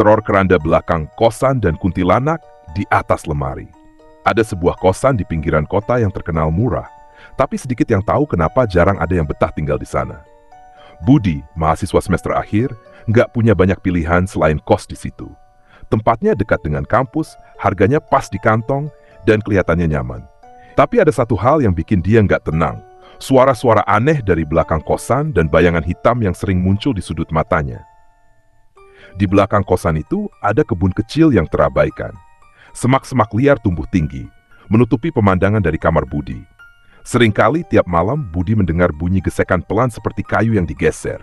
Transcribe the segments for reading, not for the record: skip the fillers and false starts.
Teror keranda belakang kosan dan kuntilanak di atas lemari. Ada sebuah kosan di pinggiran kota yang terkenal murah, tapi sedikit yang tahu kenapa jarang ada yang betah tinggal di sana. Budi, mahasiswa semester akhir, nggak punya banyak pilihan selain kos di situ. Tempatnya dekat dengan kampus, harganya pas di kantong, dan kelihatannya nyaman. Tapi ada satu hal yang bikin dia nggak tenang. Suara-suara aneh dari belakang kosan dan bayangan hitam yang sering muncul di sudut matanya. Di belakang kosan itu ada kebun kecil yang terabaikan. Semak-semak liar tumbuh tinggi, menutupi pemandangan dari kamar Budi. Seringkali tiap malam Budi mendengar bunyi gesekan pelan seperti kayu yang digeser.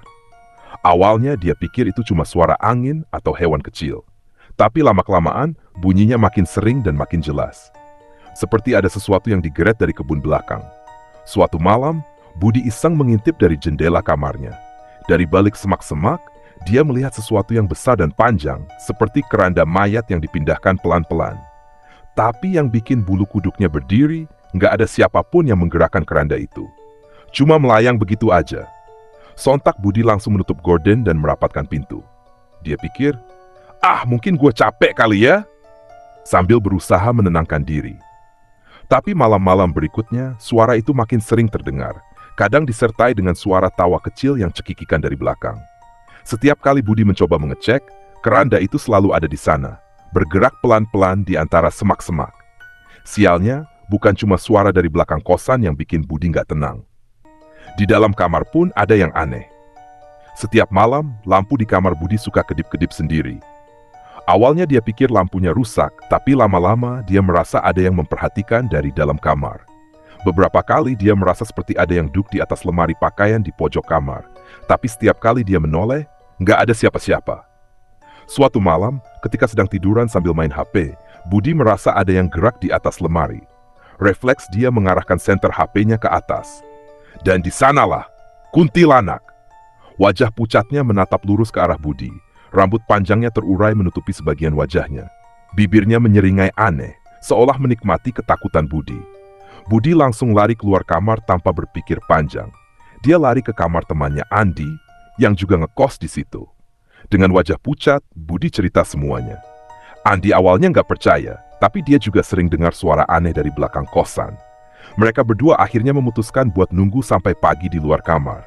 Awalnya dia pikir itu cuma suara angin atau hewan kecil. Tapi lama-kelamaan bunyinya makin sering dan makin jelas. Seperti ada sesuatu yang digeret dari kebun belakang. Suatu malam, Budi iseng mengintip dari jendela kamarnya. Dari balik semak-semak, dia melihat sesuatu yang besar dan panjang, seperti keranda mayat yang dipindahkan pelan-pelan. Tapi yang bikin bulu kuduknya berdiri, nggak ada siapapun yang menggerakkan keranda itu. Cuma melayang begitu aja. Sontak Budi langsung menutup gorden dan merapatkan pintu. Dia pikir, mungkin gue capek kali ya? Sambil berusaha menenangkan diri. Tapi malam-malam berikutnya, suara itu makin sering terdengar. Kadang disertai dengan suara tawa kecil yang cekikikan dari belakang. Setiap kali Budi mencoba mengecek, keranda itu selalu ada di sana, bergerak pelan-pelan di antara semak-semak. Sialnya, bukan cuma suara dari belakang kosan yang bikin Budi nggak tenang. Di dalam kamar pun ada yang aneh. Setiap malam, lampu di kamar Budi suka kedip-kedip sendiri. Awalnya dia pikir lampunya rusak, tapi lama-lama dia merasa ada yang memperhatikan dari dalam kamar. Beberapa kali dia merasa seperti ada yang duduk di atas lemari pakaian di pojok kamar. Tapi setiap kali dia menoleh, nggak ada siapa-siapa. Suatu malam, ketika sedang tiduran sambil main HP, Budi merasa ada yang gerak di atas lemari. Refleks dia mengarahkan senter HP-nya ke atas. Dan di sanalah, kuntilanak. Wajah pucatnya menatap lurus ke arah Budi. Rambut panjangnya terurai menutupi sebagian wajahnya. Bibirnya menyeringai aneh, seolah menikmati ketakutan Budi. Budi langsung lari keluar kamar tanpa berpikir panjang. Dia lari ke kamar temannya Andi, yang juga ngekos di situ. Dengan wajah pucat, Budi cerita semuanya. Andi awalnya nggak percaya, tapi dia juga sering dengar suara aneh dari belakang kosan. Mereka berdua akhirnya memutuskan buat nunggu sampai pagi di luar kamar.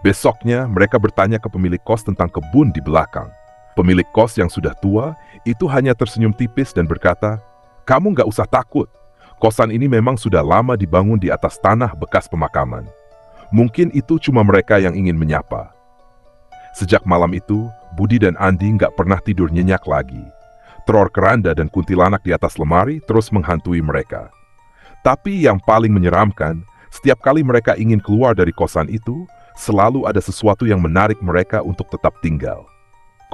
Besoknya, mereka bertanya ke pemilik kos tentang kebun di belakang. Pemilik kos yang sudah tua, itu hanya tersenyum tipis dan berkata, "Kamu nggak usah takut. Kosan ini memang sudah lama dibangun di atas tanah bekas pemakaman. Mungkin itu cuma mereka yang ingin menyapa." Sejak malam itu, Budi dan Andi nggak pernah tidur nyenyak lagi. Teror keranda dan kuntilanak di atas lemari terus menghantui mereka. Tapi yang paling menyeramkan, setiap kali mereka ingin keluar dari kosan itu, selalu ada sesuatu yang menarik mereka untuk tetap tinggal.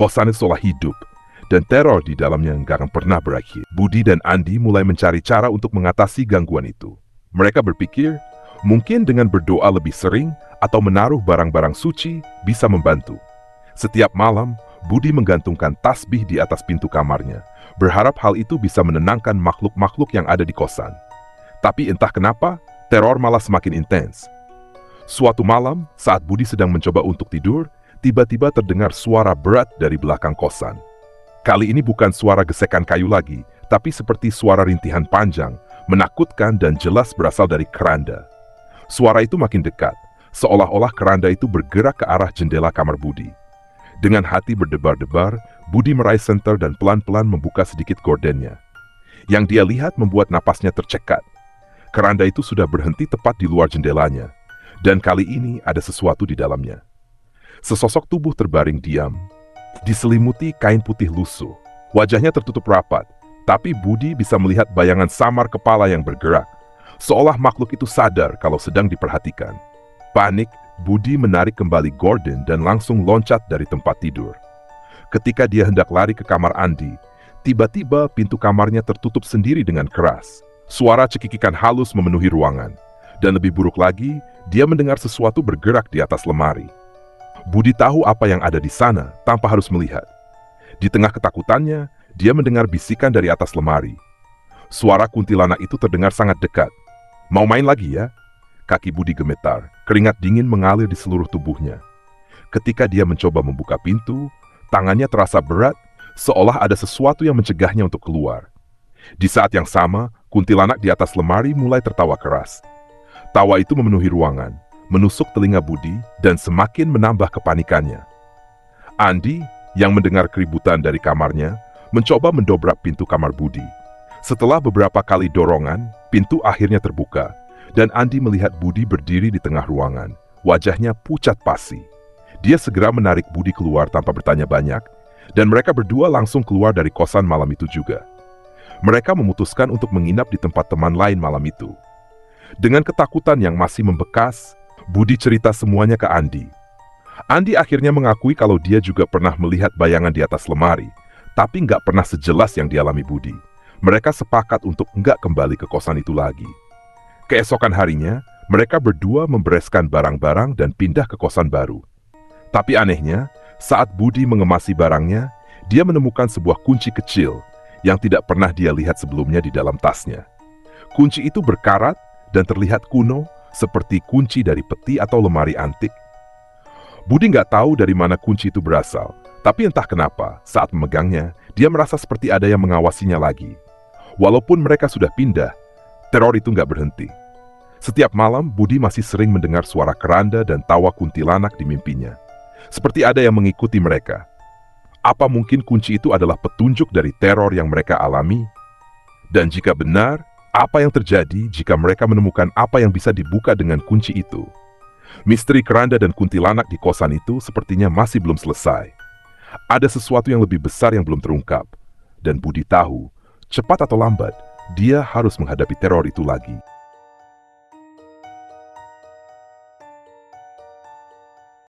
Kosan itu seolah hidup, dan teror di dalamnya nggak akan pernah berakhir. Budi dan Andi mulai mencari cara untuk mengatasi gangguan itu. Mereka berpikir, mungkin dengan berdoa lebih sering atau menaruh barang-barang suci bisa membantu. Setiap malam, Budi menggantungkan tasbih di atas pintu kamarnya, berharap hal itu bisa menenangkan makhluk-makhluk yang ada di kosan. Tapi entah kenapa, teror malah semakin intens. Suatu malam, saat Budi sedang mencoba untuk tidur, tiba-tiba terdengar suara berat dari belakang kosan. Kali ini bukan suara gesekan kayu lagi, tapi seperti suara rintihan panjang, menakutkan dan jelas berasal dari keranda. Suara itu makin dekat, seolah-olah keranda itu bergerak ke arah jendela kamar Budi. Dengan hati berdebar-debar, Budi meraih senter dan pelan-pelan membuka sedikit gordennya. Yang dia lihat membuat napasnya tercekat. Keranda itu sudah berhenti tepat di luar jendelanya, dan kali ini ada sesuatu di dalamnya. Sesosok tubuh terbaring diam, diselimuti kain putih lusuh. Wajahnya tertutup rapat, tapi Budi bisa melihat bayangan samar kepala yang bergerak, seolah makhluk itu sadar kalau sedang diperhatikan. Panik, Budi menarik kembali gorden dan langsung loncat dari tempat tidur. Ketika dia hendak lari ke kamar Andi, tiba-tiba pintu kamarnya tertutup sendiri dengan keras. Suara cekikikan halus memenuhi ruangan. Dan lebih buruk lagi, dia mendengar sesuatu bergerak di atas lemari. Budi tahu apa yang ada di sana tanpa harus melihat. Di tengah ketakutannya, dia mendengar bisikan dari atas lemari. Suara kuntilanak itu terdengar sangat dekat. "Mau main lagi ya?" Kaki Budi gemetar, keringat dingin mengalir di seluruh tubuhnya. Ketika dia mencoba membuka pintu, tangannya terasa berat, seolah ada sesuatu yang mencegahnya untuk keluar. Di saat yang sama, kuntilanak di atas lemari mulai tertawa keras. Tawa itu memenuhi ruangan, menusuk telinga Budi, dan semakin menambah kepanikannya. Andi, yang mendengar keributan dari kamarnya, mencoba mendobrak pintu kamar Budi. Setelah beberapa kali dorongan, pintu akhirnya terbuka, dan Andi melihat Budi berdiri di tengah ruangan. Wajahnya pucat pasi. Dia segera menarik Budi keluar tanpa bertanya banyak, dan mereka berdua langsung keluar dari kosan malam itu juga. Mereka memutuskan untuk menginap di tempat teman lain malam itu. Dengan ketakutan yang masih membekas, Budi cerita semuanya ke Andi. Andi akhirnya mengakui kalau dia juga pernah melihat bayangan di atas lemari, tapi nggak pernah sejelas yang dialami Budi. Mereka sepakat untuk nggak kembali ke kosan itu lagi. Keesokan harinya, mereka berdua membereskan barang-barang dan pindah ke kosan baru. Tapi anehnya, saat Budi mengemasi barangnya, dia menemukan sebuah kunci kecil yang tidak pernah dia lihat sebelumnya di dalam tasnya. Kunci itu berkarat dan terlihat kuno, seperti kunci dari peti atau lemari antik. Budi nggak tahu dari mana kunci itu berasal, tapi entah kenapa, saat memegangnya, dia merasa seperti ada yang mengawasinya lagi. Walaupun mereka sudah pindah, teror itu nggak berhenti. Setiap malam, Budi masih sering mendengar suara keranda dan tawa kuntilanak di mimpinya. Seperti ada yang mengikuti mereka. Apa mungkin kunci itu adalah petunjuk dari teror yang mereka alami? Dan jika benar, apa yang terjadi jika mereka menemukan apa yang bisa dibuka dengan kunci itu? Misteri keranda dan kuntilanak di kosan itu sepertinya masih belum selesai. Ada sesuatu yang lebih besar yang belum terungkap. Dan Budi tahu, cepat atau lambat, dia harus menghadapi teror itu lagi.